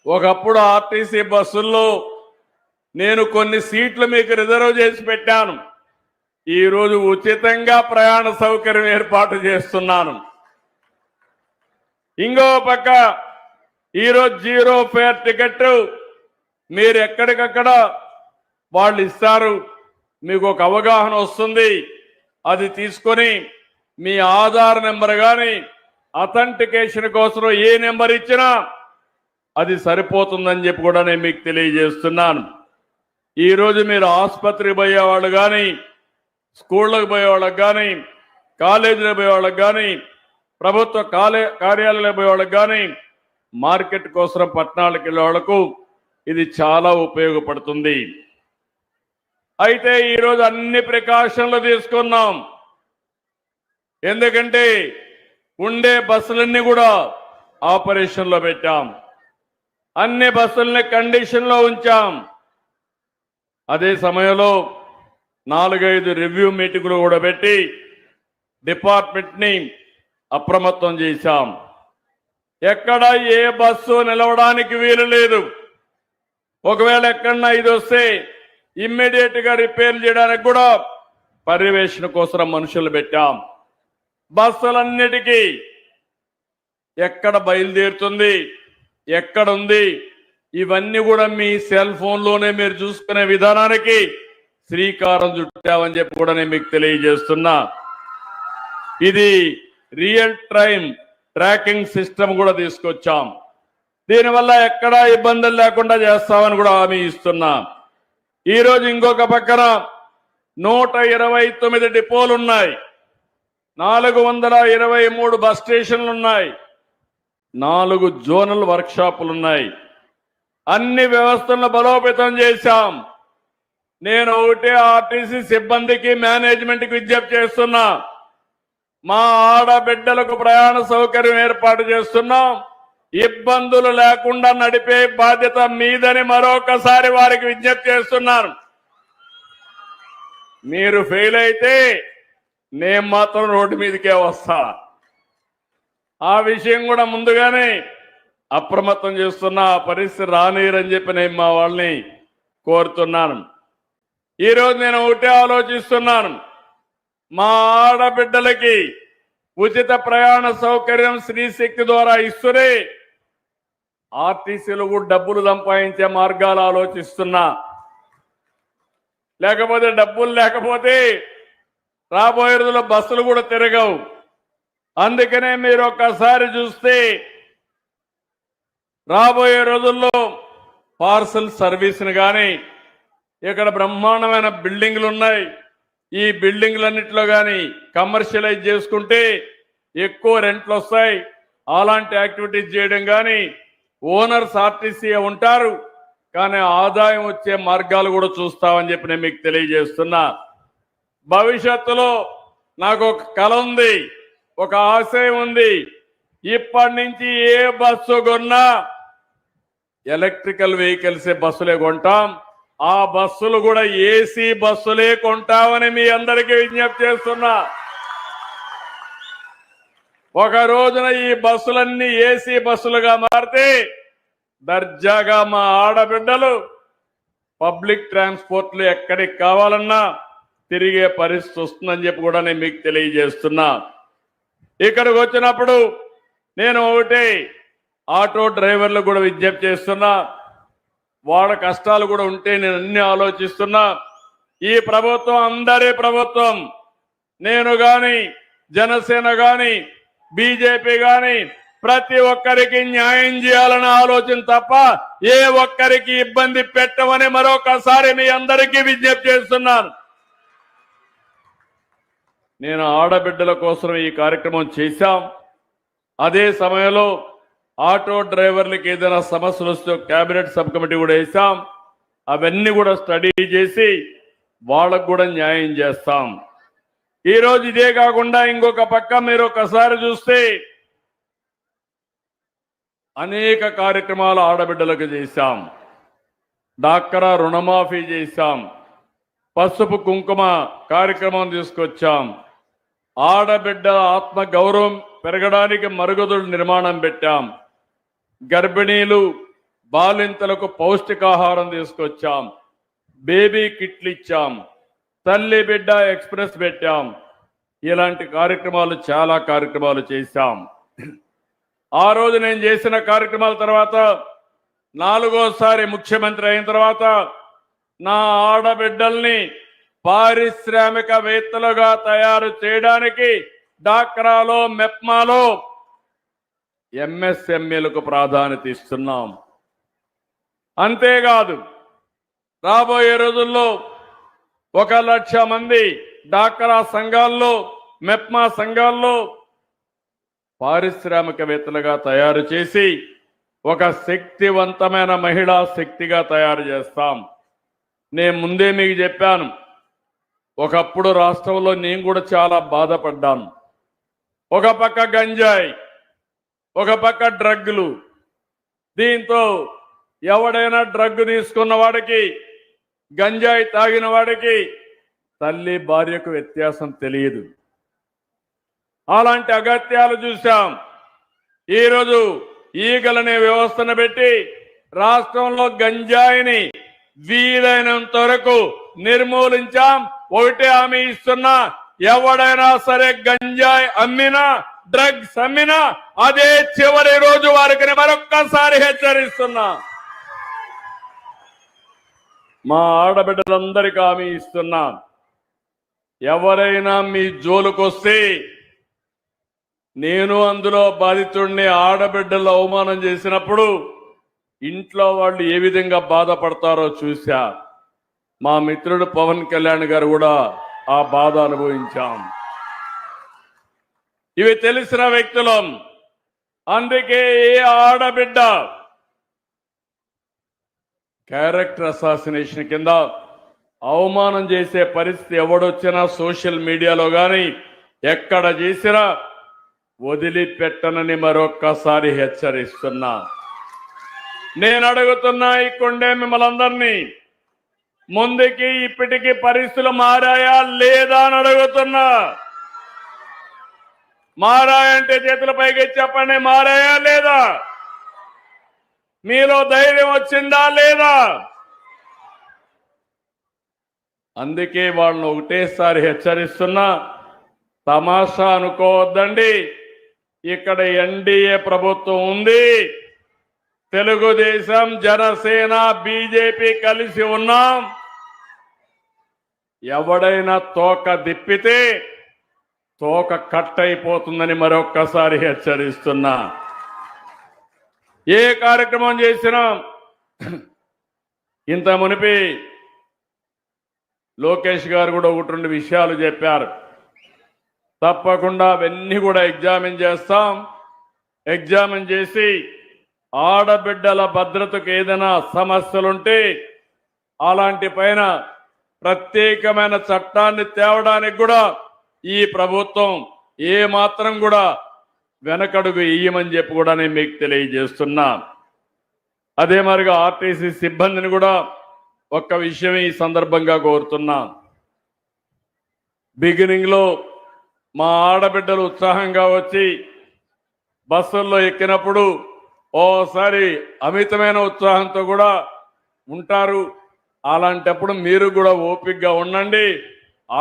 ఒకప్పుడు ఆర్టీసీ బస్సుల్లో నేను కొన్ని సీట్లు మీకు రిజర్వ్ చేసి పెట్టాను. ఈరోజు ఉచితంగా ప్రయాణ సౌకర్యం ఏర్పాటు చేస్తున్నాను. ఇంకో పక్క ఈరోజు జీరో ఫేర్ టికెట్ మీరు ఎక్కడికక్కడ వాళ్ళు ఇస్తారు. మీకు ఒక అవగాహన వస్తుంది. అది తీసుకొని మీ ఆధార్ నెంబర్ కానీ అథెంటికేషన్ కోసం ఏ నెంబర్ ఇచ్చినా అది సరిపోతుందని చెప్పి కూడా నేను మీకు తెలియజేస్తున్నాను. ఈరోజు మీరు ఆసుపత్రికి పోయేవాళ్ళు కానీ, స్కూళ్ళకు పోయేవాళ్ళకి కానీ, కాలేజీలకు పోయేవాళ్ళకి కానీ, ప్రభుత్వ కార్యాలయాలకు పోయేవాళ్ళకి కానీ, మార్కెట్ కోసం పట్టణాలకు వెళ్ళే వాళ్లకు ఇది చాలా ఉపయోగపడుతుంది. అయితే ఈరోజు అన్ని ప్రికాషన్లు తీసుకున్నాం. ఎందుకంటే ఉండే బస్సులన్నీ కూడా ఆపరేషన్లో పెట్టాం. అన్ని బస్సుల్ని కండిషన్లో ఉంచాం. అదే సమయంలో 4-5 రివ్యూ మీటింగులు కూడా పెట్టి డిపార్ట్మెంట్ని అప్రమత్తం చేశాం. ఎక్కడ ఏ బస్సు నిలవడానికి వీలు లేదు. ఒకవేళ ఎక్కడన్నా ఇది వస్తే ఇమ్మీడియట్ గా రిపేర్ చేయడానికి కూడా పర్యవేక్షణ కోసం మనుషులు పెట్టాం. బస్సులన్నిటికీ ఎక్కడ బయలుదేరుతుంది, ఎక్కడుంది, ఇవన్నీ కూడా మీ సెల్ ఫోన్లోనే మీరు చూసుకునే విధానానికి శ్రీకారం చుట్టామని చెప్పి కూడా నేను మీకు తెలియజేస్తున్నా. ఇది రియల్ టైం ట్రాకింగ్ సిస్టమ్ కూడా తీసుకొచ్చాం. దీనివల్ల ఎక్కడా ఇబ్బందులు లేకుండా చేస్తామని కూడా హామీ ఇస్తున్నా. ఈరోజు ఇంకొక పక్కన 129 డిపోలు ఉన్నాయి, 423 బస్ స్టేషన్లు ఉన్నాయి, 4 జోనల్ వర్క్షాపులు ఉన్నాయి. అన్ని వ్యవస్థలను బలోపేతం చేశాం. నేను ఒకటే ఆర్టీసీ సిబ్బందికి మేనేజ్మెంట్కి విజ్ఞప్తి చేస్తున్నా. మా ఆడబిడ్డలకు ప్రయాణ సౌకర్యం ఏర్పాటు చేస్తున్నాం. ఇబ్బందులు లేకుండా నడిపే బాధ్యత మీదని మరొకసారి వారికి విజ్ఞప్తి చేస్తున్నాను. మీరు ఫెయిల్ అయితే నేను మాత్రం రోడ్డు మీదకే వస్తా. ఆ విషయం కూడా ముందుగానే అప్రమత్తం చేస్తున్నా. ఆ పరిస్థితి రానిరని చెప్పి నేను మా వాళ్ళని కోరుతున్నాను. ఈరోజు నేను ఒకటే ఆలోచిస్తున్నాను. మా ఆడబిడ్డలకి ఉచిత ప్రయాణ సౌకర్యం శ్రీశక్తి ద్వారా ఇస్తూనే ఆర్టీసీలు కూడా డబ్బులు సంపాదించే మార్గాలు ఆలోచిస్తున్నా. లేకపోతే డబ్బులు లేకపోతే రాబోయే రోజుల్లో బస్సులు కూడా తిరగవు. అందుకనే మీరు ఒక్కసారి చూస్తే రాబోయే రోజుల్లో పార్సల్ సర్వీస్ని కానీ, ఇక్కడ బ్రహ్మాండమైన బిల్డింగ్లు ఉన్నాయి. ఈ బిల్డింగ్లన్నింటిలో కానీ కమర్షియలైజ్ చేసుకుంటే ఎక్కువ రెంట్లు వస్తాయి. అలాంటి యాక్టివిటీస్ చేయడం కానీ, ఓనర్స్ ఆర్టీసీ ఉంటారు కానీ ఆదాయం వచ్చే మార్గాలు కూడా చూస్తామని చెప్పి నేను మీకు తెలియజేస్తున్నా. భవిష్యత్తులో నాకు ఒక కల ఉంది, ఒక ఆశయం ఉంది. ఇప్పటి నుంచి ఏ బస్సు కొన్నా ఎలక్ట్రికల్ వెహికల్సే బస్సులే కొంటాం. ఆ బస్సులు కూడా ఏసీ బస్సులే కొంటామని మీ అందరికీ విజ్ఞప్తి చేస్తున్నా. ఒక రోజున ఈ బస్సులన్నీ ఏసీ బస్సులుగా మారితే దర్జాగా మా ఆడబిడ్డలు పబ్లిక్ ట్రాన్స్పోర్ట్లు ఎక్కడికి కావాలన్నా తిరిగే పరిస్థితి వస్తుందని చెప్పి కూడా నేను మీకు తెలియజేస్తున్నా. ఇక్కడికి వచ్చినప్పుడు నేను ఒకటే ఆటో డ్రైవర్లు కూడా విజ్ఞప్తి చేస్తున్నా. వాళ్ళ కష్టాలు కూడా ఉంటే నేను అన్ని ఆలోచిస్తున్నా. ఈ ప్రభుత్వం అందరి ప్రభుత్వం. నేను కానీ, జనసేన కానీ, బీజేపీ కానీ ప్రతి ఒక్కరికి న్యాయం చేయాలన్న ఆలోచన తప్ప ఏ ఒక్కరికి ఇబ్బంది పెట్టమని మరొకసారి మీ అందరికీ విజ్ఞప్తి చేస్తున్నాను. నేను ఆడబిడ్డల కోసం ఈ కార్యక్రమం చేశాం. అదే సమయంలో ఆటో డ్రైవర్లకి ఏదైనా సమస్యలు వస్తే కేబినెట్ సబ్ కమిటీ కూడా వేసాం. అవన్నీ కూడా స్టడీ చేసి వాళ్ళకు కూడా న్యాయం చేస్తాం. ఈరోజు ఇదే కాకుండా ఇంకొక పక్క మీరు ఒకసారి చూస్తే అనేక కార్యక్రమాలు ఆడబిడ్డలకు చేశాం. డాక్రా రుణమాఫీ చేశాం. పసుపు కుంకుమ కార్యక్రమం తీసుకొచ్చాం. ఆడబిడ్డ ఆత్మ గౌరవం పెరగడానికి మరుగుదొడ్ల నిర్మాణం పెట్టాం. గర్భిణీలు బాలింతలకు పౌష్టికాహారం తీసుకొచ్చాం, బేబీ కిట్లు ఇచ్చాం, తల్లి బిడ్డ ఎక్స్ప్రెస్ పెట్టాం. ఇలాంటి కార్యక్రమాలు చాలా కార్యక్రమాలు చేశాం. ఆ రోజు నేను చేసిన కార్యక్రమాల తర్వాత 4వసారి ముఖ్యమంత్రి అయిన తర్వాత నా ఆడబిడ్డల్ని పారిశ్రామికవేత్తలుగా తయారు చేయడానికి డాక్రాలో మెప్మాలో ఎంఎస్ఎంఈలకు ప్రాధాన్యత ఇస్తున్నాం. అంతేకాదు రాబోయే రోజుల్లో 1,00,000 మంది డాక్రా సంఘాల్లో మెప్మా సంఘాల్లో పారిశ్రామికవేత్తలుగా తయారు చేసి ఒక శక్తివంతమైన మహిళా శక్తిగా తయారు చేస్తాం. నేను ముందే మీకు చెప్పాను, ఒకప్పుడు రాష్ట్రంలో నేను కూడా చాలా బాధపడ్డాను. ఒక పక్క గంజాయి, ఒక పక్క డ్రగ్లు. దీంతో ఎవడైనా డ్రగ్ తీసుకున్న వాడికి, గంజాయి తాగిన వాడికి తల్లి భార్యకు వ్యత్యాసం తెలియదు. అలాంటి అగత్యాలు చూశాం. ఈరోజు ఈగలనే వ్యవస్థను పెట్టి రాష్ట్రంలో గంజాయిని వీలైనంత వరకు నిర్మూలించాం. ఒకటే హామీ ఇస్తున్నా, ఎవడైనా సరే గంజాయి అమ్మినా, డ్రగ్స్ అమ్మినా అదే చివరి రోజు వారికి మరొక్కసారి హెచ్చరిస్తున్నా. మా ఆడబిడ్డలందరికీ హామీ ఇస్తున్నా, ఎవరైనా మీ జోలుకొస్తే నేను అందులో బాధితుడిని. ఆడబిడ్డలు అవమానం చేసినప్పుడు ఇంట్లో వాళ్ళు ఏ విధంగా బాధపడతారో చూశా. మా మిత్రుడు పవన్ కళ్యాణ్ గారు కూడా ఆ బాధ అనుభవించాం. ఇవి తెలిసిన వ్యక్తులం. అందుకే ఏ ఆడబిడ్డ క్యారెక్టర్ అసాసినేషన్ కింద అవమానం చేసే పరిస్థితి ఎవడొచ్చినా సోషల్ మీడియాలో కానీ ఎక్కడ చేసినా వదిలిపెట్టనని మరొక్కసారి హెచ్చరిస్తున్నా. నేను అడుగుతున్నా ఈ కొండే మిమ్మల్ని అందరినీ, ముందుకి ఇప్పటికీ పరిస్థితులు మారాయా లేదా అని అడుగుతున్నా. మారాయంటే చేతుల పైకి చెప్పండి, మారాయా లేదా? మీలో ధైర్యం వచ్చిందా లేదా? అందుకే వాళ్ళని ఒకటేసారి హెచ్చరిస్తున్నా, తమాషా అనుకోవద్దండి. ఇక్కడ ఎన్డీఏ ప్రభుత్వం ఉంది, తెలుగుదేశం, జనసేన, బీజేపీ కలిసి ఉన్నాం. ఎవడైనా తోక దిప్పితే తోక కట్ అయిపోతుందని మరొక్కసారి హెచ్చరిస్తున్నా. ఏ కార్యక్రమం చేసినా ఇంత మునిపి లోకేష్ గారు కూడా 1-2 విషయాలు చెప్పారు. తప్పకుండా అవన్నీ కూడా ఎగ్జామిన్ చేస్తాం. ఎగ్జామిన్ చేసి ఆడబిడ్డల భద్రతకు ఏదైనా సమస్యలుంటే అలాంటి పైన ప్రత్యేకమైన చట్టాన్ని తేవడానికి కూడా ఈ ప్రభుత్వం ఏ మాత్రం కూడా వెనకడుగు ఇయ్యమని చెప్పి కూడా నేను మీకు తెలియజేస్తున్నా. అదే మరిగా ఆర్టీసీ సిబ్బందిని కూడా ఒక్క విషయం ఈ సందర్భంగా కోరుతున్నా. బిగినింగ్ లో మా ఆడబిడ్డలు ఉత్సాహంగా వచ్చి బస్సుల్లో ఎక్కినప్పుడు ఓసారి అమితమైన ఉత్సాహంతో కూడా ఉంటారు. అలాంటప్పుడు మీరు కూడా ఓపికగా ఉండండి.